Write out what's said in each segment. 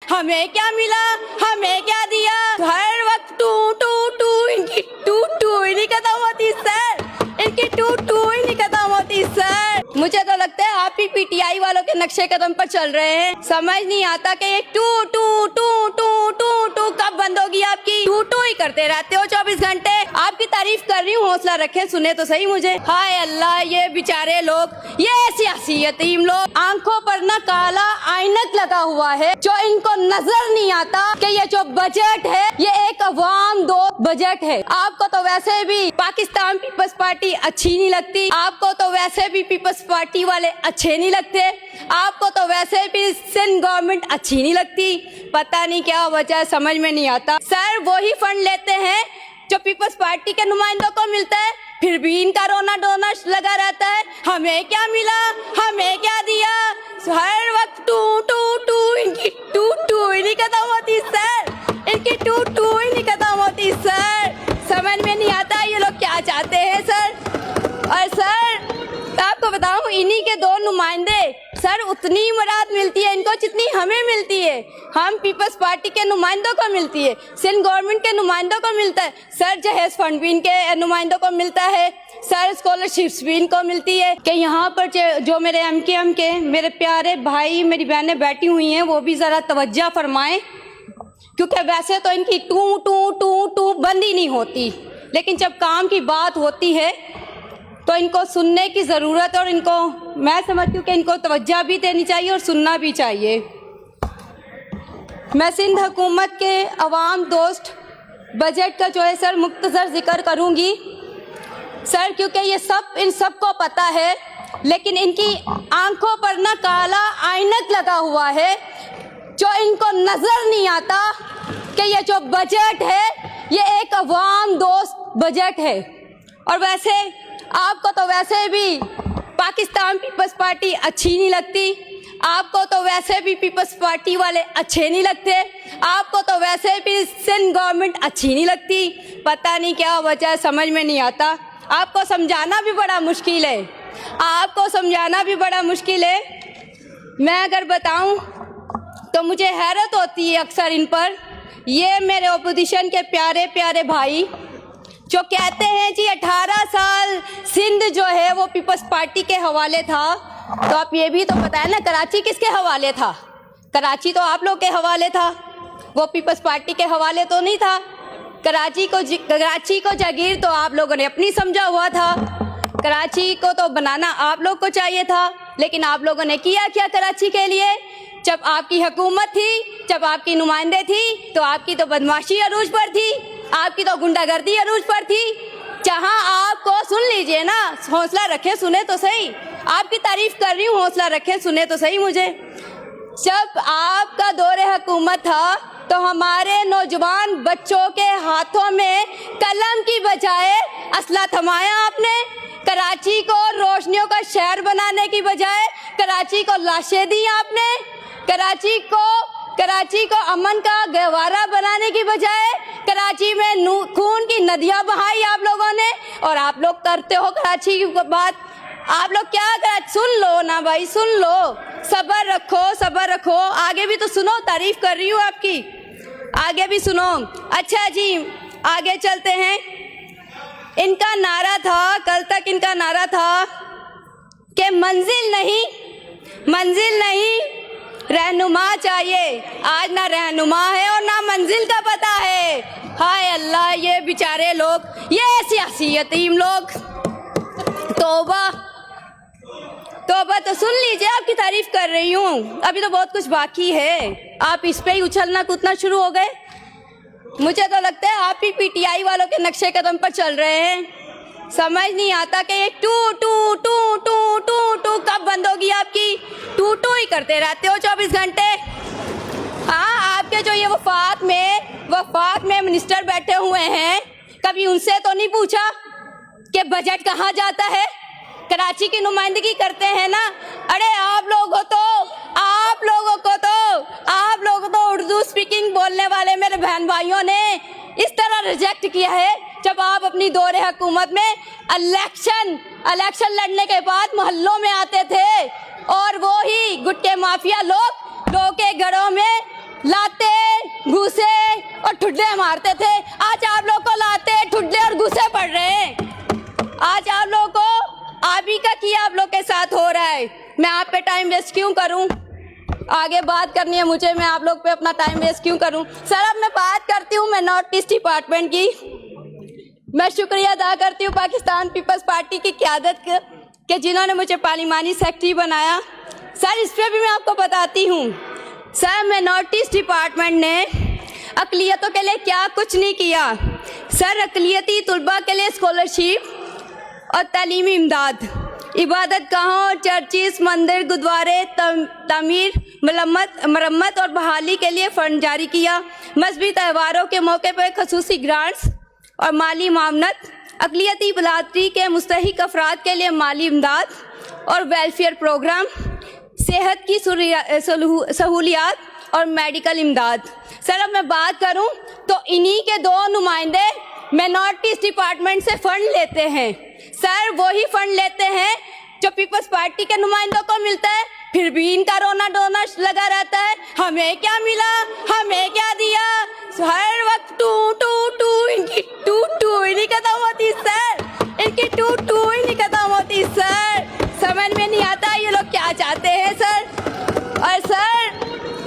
हमें क्या मिला, हमें क्या दिया, हर वक्त टू टू टू, इनकी टू टू ही नहीं खत्म होती सर, इनकी टू टू ही नहीं खत्म होती सर। मुझे तो लगता है आप ही पीटीआई वालों के नक्शे कदम पर चल रहे हैं। समझ नहीं आता कि ये टू टू टू टू टू टू कब बंद होगी आपकी, टू टू ही करते रहते हो 24 घंटे। आपकी तारीफ कर रही हूँ, हौसला रखें, सुने तो सही मुझे। हाय अल्लाह, ये बेचारे लोग, ये सियासी यतीम लोग, आंखों पर ना काला ऐनक लगा हुआ है, जो इनको नजर नहीं आता कि ये जो बजट है ये एक अवाम दोस्त बजट है। आपको तो वैसे भी पाकिस्तान पीपल्स पार्टी अच्छी नहीं लगती, आपको तो वैसे भी पीपल्स पार्टी वाले अच्छे नहीं लगते, आपको तो वैसे भी सिंध गवर्नमेंट अच्छी नहीं लगती। पता नहीं क्या वजह समझ में नहीं आता। सर वही फंड लेते हैं जो पीपल्स पार्टी के नुमाइंदों को मिलता है, फिर भी इनका रोना डोना लगा रहता है। हमें क्या मिला, हमें क्या दिया, हर वक्त टू टू टू, इनकी टू टू ही नहीं खत्म होती सर, इनकी टू टू ही नहीं खत्म होती सर। समझ में नहीं आता ये लोग क्या चाहते हैं सर। और सर आपको बताऊं, इन्हीं के दो नुमाइंदे सर, उतनी मुराद मिलती है इनको जितनी हमें मिलती है। हम पीपल्स पार्टी के नुमाइंदों को मिलती है, सिंध गवर्नमेंट के नुमाइंदों को मिलता है सर, जहेज फंड भी इनके नुमाइंदों को मिलता है सर, स्कॉलरशिप्स भी इनको मिलती है। कि यहाँ पर जो मेरे एमकेएम के मेरे प्यारे भाई मेरी बहनें बैठी हुई हैं वो भी ज़रा तवज्जो फरमाएं, क्योंकि वैसे तो इनकी टू टू टू टू बंद ही नहीं होती, लेकिन जब काम की बात होती है तो इनको सुनने की ज़रूरत है। और इनको मैं समझती हूँ कि इनको तवज्जो भी देनी चाहिए और सुनना भी चाहिए। मैं सिंध हुकूमत के अवाम दोस्त बजट का जो है सर मुख्तसर जिक्र करूँगी सर, क्योंकि ये सब इन सबको पता है, लेकिन इनकी आंखों पर ना काला ऐनक लगा हुआ है, जो इनको नज़र नहीं आता कि ये जो बजट है ये एक अवाम दोस्त बजट है। और वैसे आपको तो वैसे भी पाकिस्तान पीपल्स पार्टी अच्छी नहीं लगती, आपको तो वैसे भी पीपल्स पार्टी वाले अच्छे नहीं लगते, आपको तो वैसे भी सिंध गवर्नमेंट अच्छी नहीं लगती। पता नहीं क्या वजह समझ में नहीं आता। आपको समझाना भी बड़ा मुश्किल है, आपको समझाना भी बड़ा मुश्किल है। मैं अगर बताऊं तो मुझे हैरत होती है अक्सर इन पर। ये मेरे ओपोजिशन के प्यारे प्यारे भाई जो कहते हैं जी 18 साल सिंध जो है वो पीपल्स पार्टी के हवाले था, तो आप ये भी तो बताएं ना कराची किसके हवाले था। कराची तो आप लोग के हवाले था, वो पीपल्स पार्टी के हवाले तो नहीं था। कराची को जागीर तो आप लोगों ने अपनी समझा हुआ था, कराची को तो बनाना आप लोग को चाहिए था, लेकिन आप लोगों ने किया क्या कराची के लिए। जब आपकी हुकूमत थी, जब आपकी नुमाइंदे थी, तो आपकी तो बदमाशी अरूज पर थी, आपकी तो गुंडागर्दी अरूज पर थी। जहां आपको सुन लीजिए ना, हौसला रखें, सुने तो सही। आपकी तारीफ कर रही हूँ, हौसला रखें, सुने तो सही मुझे। जब आपका दौरे हुकूमत था तो हमारे नौजवान बच्चों के हाथों में कलम की बजाय असला थमाया आपने। कराची को रोशनियों का शहर बनाने की बजाय कराची को लाशें दी आपने। कराची को अमन का गहवारा बनाने की बजाय कराची में खून की नदियां बहाई आप लोगों ने। और आप लोग करते हो कराची की बात, आप लोग क्या कर, सुन लो ना भाई, सुन लो, सब्र रखो, सब्र रखो, आगे भी तो सुनो, तारीफ कर रही हूँ आपकी, आगे भी सुनो। अच्छा जी, आगे चलते हैं। इनका नारा था, कल तक इनका नारा था कि मंजिल नहीं रहनुमा चाहिए। आज ना रहनुमा है और ना मंजिल का पता है। हाय अल्लाह, ये बेचारे लोग, ये सियासी यतीम लोग, तौबा तौबा। तो सुन लीजिए, आपकी तारीफ कर रही हूँ, अभी तो बहुत कुछ बाकी है। आप इस पे ही उछलना कूदना शुरू हो गए। मुझे तो लगता है आप ही पीटीआई वालों के नक्शे कदम पर चल रहे हैं। समझ नहीं आता कि ये टू टू टू टू टू टू कब बंद होगी आपकी, टू टू ही करते रहते हो 24 घंटे। हाँ, आपके जो ये वफाक में मिनिस्टर बैठे हुए हैं, कभी उनसे तो नहीं पूछा कि बजट कहाँ जाता है। कराची की नुमाइंदगी करते हैं ना। अरे आप लोगों को उर्दू स्पीकिंग बोलने वाले मेरे बहन भाइयों ने इस तरह रिजेक्ट किया है, जब आप अपनी दौरे हुकूमत में इलेक्शन लड़ने के बाद मोहल्लों में आते थे और वो ही गुटके माफिया लोग के घरों में लाते घूसे और ठुड्डे मारते थे, आज आप लोग को लाते ठुड्डे और घूसे पड़ रहे हैं। आज आप लोग को आप ही का किया आप लोग के साथ हो रहा है। मैं आप पे टाइम वेस्ट क्यों करूं? आगे बात करनी है मुझे, मैं आप लोग पे अपना टाइम वेस्ट क्यों करूं? सर अब मैं बात करती हूँ मैं नॉर्थ ईस्ट डिपार्टमेंट की। मैं शुक्रिया अदा करती हूँ पाकिस्तान पीपल्स पार्टी की क़यादत के जिन्होंने मुझे पार्लिमानी सेक्रेटरी बनाया। सर इस पर भी मैं आपको बताती हूँ। सर मैं नॉर्थ ईस्ट डिपार्टमेंट ने अक़लियतों के लिए क्या कुछ नहीं किया। सर अक़लियती तलबा के लिए स्कॉलरशिप और तालीमी इमदाद, इबादत गाहों, चर्चिस, मंदिर, गुरुद्वारे, तमीर, मरम्मत और बहाली के लिए फ़ंड जारी किया। मजहबी त्योहारों के मौके पर खसूसी ग्रांट्स और माली मामनत, अक़लियती बरादरी के मुस्तहिक अफराद के लिए माली इमदाद और वेलफेयर प्रोग्राम, सेहत की सहूलियात और मेडिकल इमदाद। सर अब मैं बात करूं तो इन्हीं के 2 नुमाइंदे मैं नॉर्थ ईस्ट डिपार्टमेंट से फ़ंड लेते हैं। सर वही फ़ंड लेते हैं जो पीपल्स पार्टी के नुमाइंदों को मिलता है, फिर भी इनका रोना डोना लगा रहता है। हमें क्या मिला, हमें क्या दिया, हर वक्त टू टू टू, इनकी टू टू ही नहीं खत्म होती सर, इनकी टू टू ही नहीं खत्म होती सर। समझ में नहीं आता ये लोग क्या चाहते हैं सर। और सर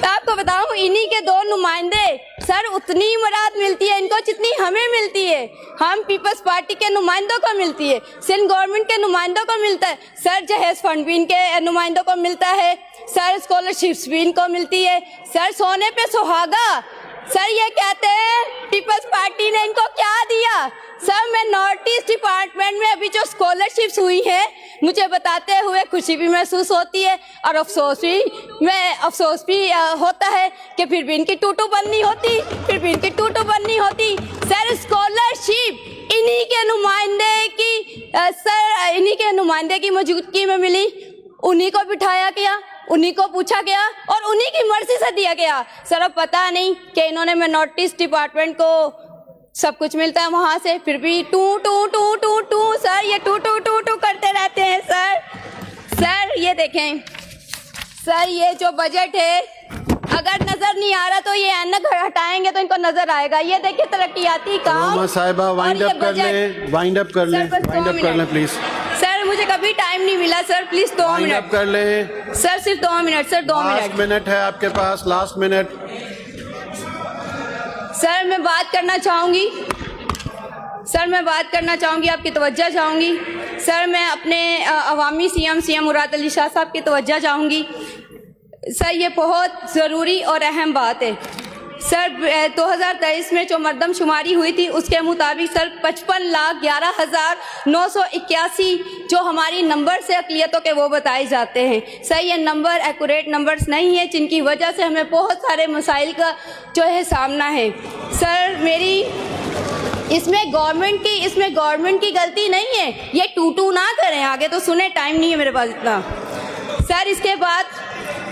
आपको बताऊं इन्हीं के 2 नुमाइंदे सर उतनी मुराद मिलती है इनको जितनी हमें मिलती है। हम पीपल्स पार्टी के नुमाइंदों को मिलती है, सिंध गवर्नमेंट के नुमाइंदों को मिलता है। सर जहेज फंड भी इनके नुमाइंदों को मिलता है। सर स्कॉलरशिप्स भी इनको मिलती है। सर सोने पे सुहागा। सर ये कहते हैं पीपल्स पार्टी ने इनको क्या दिया। सर मैं नॉर्थ ईस्ट डिपार्टमेंट में अभी जो स्कॉलरशिप्स हुई है मुझे बताते हुए खुशी भी महसूस होती है और अफसोस भी होता है कि फिर भी इनकी टूटू बंद नहीं होती, फिर भी इनकी टूटू बंद नहीं होती। सर स्कॉलरशिप इन्हीं के नुमाइंदे की मौजूदगी में मिली, उन्हीं को बिठाया गया, उन्हीं को पूछा गया और उन्हीं की मर्जी से दिया गया। सर अब पता नहीं कि इन्होंने मैं नॉर्थ ईस्ट डिपार्टमेंट को सब कुछ मिलता है वहाँ से, फिर भी टू टू टू टू टू सर ये टू टू टू टू करते रहते हैं सर ये देखें सर, ये जो बजट है अगर नजर नहीं आ रहा तो ये ऐनक हटाएंगे तो इनको नजर आएगा। ये देखिए तरक्याती काम। साहिबा वाइंड अप कर ले प्लीज। सर मुझे कभी टाइम नहीं मिला सर, प्लीज 2 मिनट कर ले सर, सिर्फ 2 मिनट सर, 2 मिनट है आपके पास, लास्ट मिनट। सर मैं बात करना चाहूँगी, आपकी तवज्जो चाहूँगी। सर मैं अपने अवामी सीएम मुराद अली शाह साहब की तवज्जो चाहूँगी। सर ये बहुत ज़रूरी और अहम बात है। सर 2023 में जो मरदमशुमारी हुई थी उसके मुताबिक सर 55,11,981 जो हमारी नंबर से अक़लियतों के वो बताए जाते हैं। सर ये नंबर एक्यूरेट नंबर्स नहीं है जिनकी वजह से हमें बहुत सारे मसाइल का जो है सामना है। सर मेरी इसमें गवर्नमेंट की गलती नहीं है, ये टू ना करें। आगे तो सुने, टाइम नहीं है मेरे पास इतना। सर इसके बाद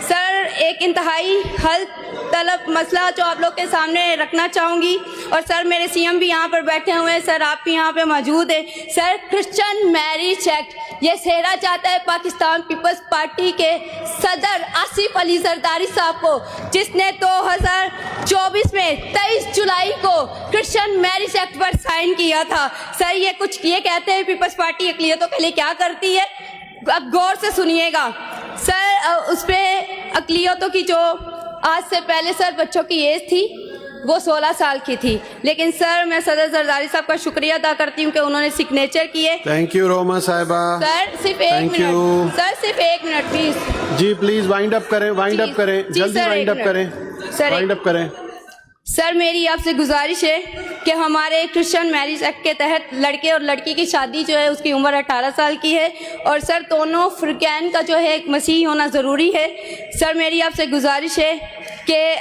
सर एक इंतहाई हल तलब मसला जो आप लोग के सामने रखना चाहूँगी, और सर मेरे सीएम भी यहाँ पर बैठे हुए हैं, सर आप भी यहाँ पे मौजूद हैं। सर क्रिश्चियन मैरिज एक्ट ये सेहरा चाहता है पाकिस्तान पीपल्स पार्टी के सदर आसिफ अली जरदारी साहब को, जिसने 2024 में 23 जुलाई को क्रिश्चियन मैरिज एक्ट पर साइन किया था। सर ये कहते हैं पीपल्स पार्टी अक़लियतों के लिए क्या करती है, अब गौर से सुनिएगा। सर उस पर अक़लियतों की जो आज से पहले सर बच्चों की एज थी वो 16 साल की थी, लेकिन सर मैं सदर जरदारी साहब का शुक्रिया अदा करती हूँ कि उन्होंने सिग्नेचर किए। थैंक यू रोमा साहिबा। सर सिर्फ 1 मिनट सर, सिर्फ 1 मिनट प्लीज जी, प्लीज वाइंड अप करें, जल्दी वाइंड अप करें। सर मेरी आपसे गुजारिश है कि हमारे क्रिश्चियन मैरिज एक्ट के तहत लड़के और लड़की की शादी जो है उसकी उम्र 18 साल की है, और सर दोनों फ़िरक़ैन का जो है एक मसीह होना ज़रूरी है। सर मेरी आपसे गुजारिश है कि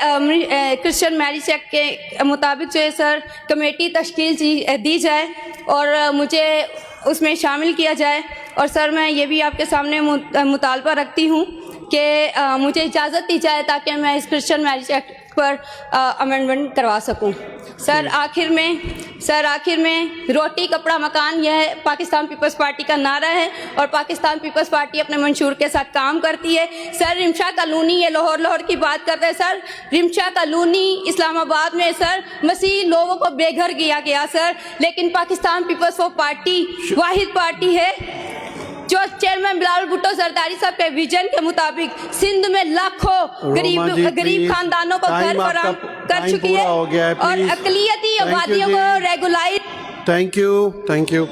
क्रिश्चियन मैरिज एक्ट के मुताबिक जो है सर कमेटी तश्कील दी जाए और मुझे उसमें शामिल किया जाए। और सर मैं ये भी आपके सामने मुतालबा रखती हूँ कि मुझे इजाज़त दी जाए ताकि मैं इस क्रिश्चियन मैरिज एक्ट पर अमेंडमेंट करवा सकूं। सर आखिर में रोटी कपड़ा मकान, यह पाकिस्तान पीपल्स पार्टी का नारा है और पाकिस्तान पीपल्स पार्टी अपने मंशूर के साथ काम करती है। सर रिमशा कॉलोनी, ये लाहौर की बात करते हैं सर, रिमशा कॉलोनी इस्लामाबाद में सर मसीह लोगों को बेघर किया गया सर, लेकिन पाकिस्तान पीपल्स पार्टी वाहिद पार्टी है जो चेयरमैन बिलावल भुट्टो जरदारी साहब के विजन के मुताबिक सिंध में लाखों गरीब खानदानों को घर फराहम कर चुकी है और अकलियती आबादियों को रेगुलाइज। Thank you.